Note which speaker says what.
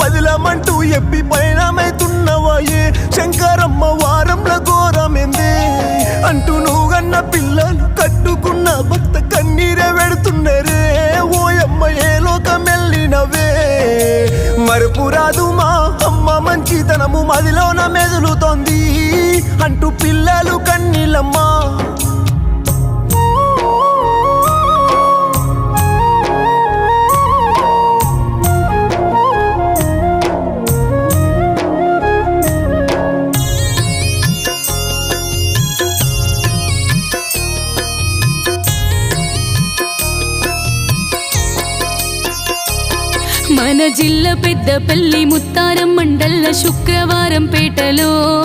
Speaker 1: పదిలమంటూ ఎప్పి పయనమైతున్నవాయే శంకరమ్మ వారంల ఘోరమెందే అంటూ నువ్వన్న పిల్లలు కట్టుకున్న భక్త కన్నీరే వెడుతున్నరే ఓయమ్మ ఏ లోకమెళ్ళినవే మరుపురాదు మా అమ్మ మంచితనము మదిలోన మెదులుతోంది అంటూ పిల్లలు కన్నీళ్ళమ్మా
Speaker 2: మన జిల్లా పెద్దపల్లి ముత్తారం మండల శుక్రవారం పేటలో